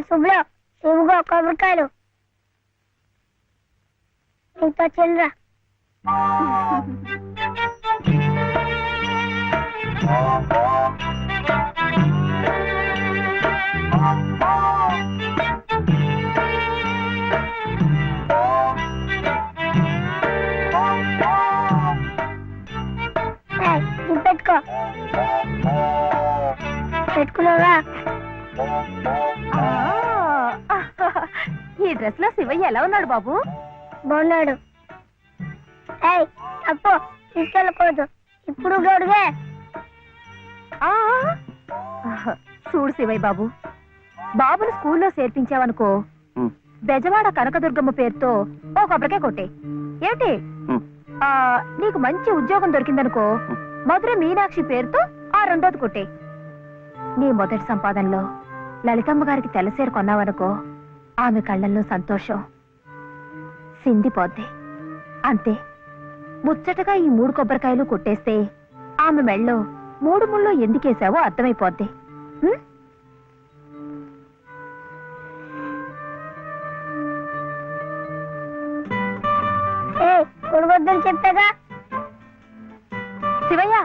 శుభ్ర ఇవిగో కొబ్బరికాయలు ఇంత చిల్లరా పెట్టుకో పెట్టుకున్నావా ఈ డ్రెస్ లో శివయ్య ఎలా ఉన్నాడు బాబు? బాగున్నాడు. అప్పు తీసుకెళ్ళకూడదు ఇప్పుడు గడుగే. చూడు శివయ్య బాబు, బాబుని స్కూల్లో చేర్పించావనుకో, బెజవాడ కనకదుర్గమ్మ పేరుతో ఓ కొబ్బరికాయ కొట్టే. ఏంటి నీకు మంచి ఉద్యోగం దొరికిందనుకో, మధుర మీనాక్షి పేరుతో ఆ రెండోది కొట్టే. నీ మొదటి సంపాదనలో లలితమ్మ గారికి తెల్లసీర కొన్నావనుకో, ఆమె కళ్ళల్లో సంతోషం సిందిపోద్ది. అంతే, ముచ్చటగా ఈ 3 కొబ్బరికాయలు కొట్టేస్తే ఆమె మెళ్ళో 3 ముళ్ళు ఎందుకేసావో అర్థమైపోద్ది. కొడవద్దని చెప్పాగా. శివయ్య,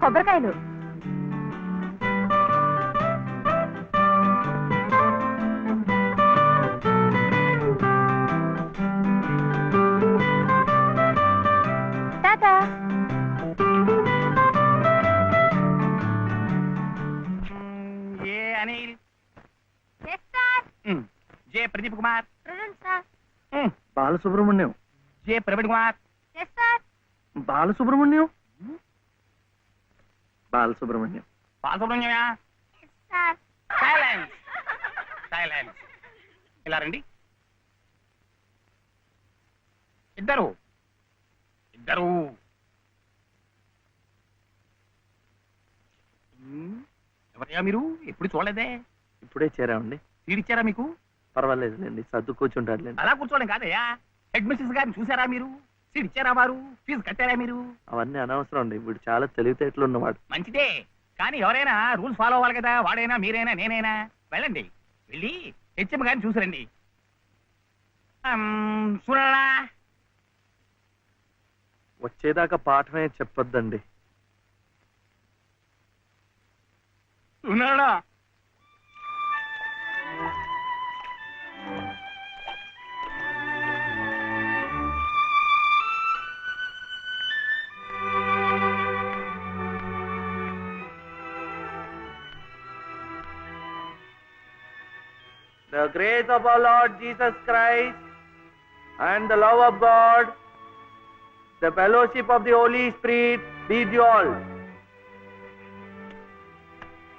కొబ్బరికాయలు. Ta-ta. A Anil, J Pradeep Kumar, Balasubrahmanyam, J Praveen Kumar, Balasubrahmanyam, Balasubrahmanyam, బాలసుబ్రహ్మణ్యమా? Silence, silence. ఇలా రండి. ఇద్దరు ఇద్దరు. ఎవరయ్యా మీరు? ఎప్పుడు చూడలేదే. ఇప్పుడే చేరామండి. తీడిచ్చారా మీకు? పర్వాలేదులేండి, సర్దు కూర్చుంటారులేండి. అలా కూర్చోడం కాదయ్యా, హెడ్ మిస్సెస్ గారిని చూసారా మీరు? సీట్ ఇచ్చారా వారు? ఫీజు కట్టారా మీరు? అవన్నీ అనవసరం అండి, వీడు చాలా తెలివితేటలు ఉన్నవాడు. మంచిదే, కానీ ఎవరైనా రూల్స్ ఫాలో అవ్వాలి కదా. వాడైనా మీరైనా నేనైనా. వెళ్ళండి, వెళ్ళి హెచ్ఎం గారిని చూసిరండి. చూడలా, వచ్చేదాకా పాఠమే చెప్పొద్దండి. ఉన్నాడా? The grace of our Lord Jesus Christ and the love of God, the fellowship of the Holy Spirit be with you all.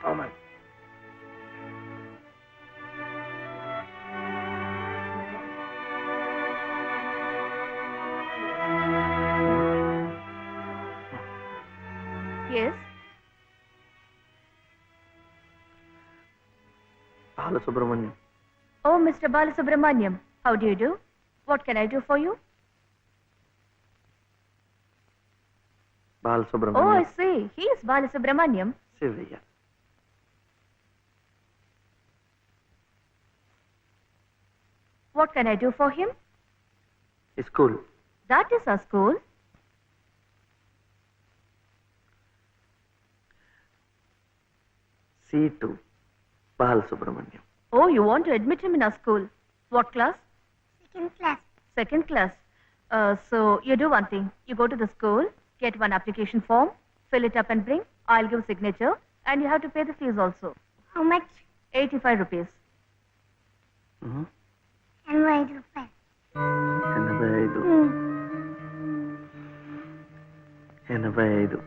Amen. Yes. Balasubrahmanyam. Oh, Mr. Balasubramaniam, how do you do? What can I do for you? Oh, Balasubrahmanyam. I see. He is Balasubramaniam. Shivayya. What can I do for him? School. That is our school. C2 Balasubrahmanyam. Oh, you want to admit him in our school. What class? Second class. Second class. So you do one thing. You go to the school, get one application form, fill it up and bring. I'll give signature and you have to pay the fees also. How much? 85 rupees. 85 రూపాయలు. 85.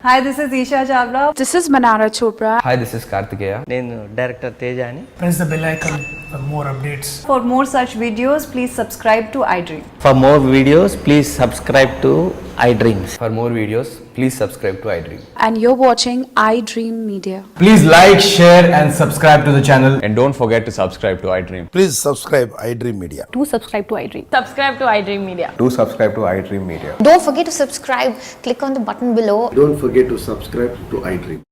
Hi, this is Isha Chavla. This is Manara Chopra. Hi, this is Kartikeya. నేను director Teja అని. Press the bell icon for more updates. For more such videos, please subscribe to iDream. For more videos, please subscribe to iDreams. For more videos, please subscribe to iDream. And you're watching iDream Media. Please like, share and subscribe to the channel. And don't forget to subscribe to iDream. Please subscribe iDream Media. Do subscribe to iDream. Subscribe to iDream Media. Do subscribe to iDream Media. Don't forget to subscribe. Click on the button below. Don't forget to subscribe to iDream.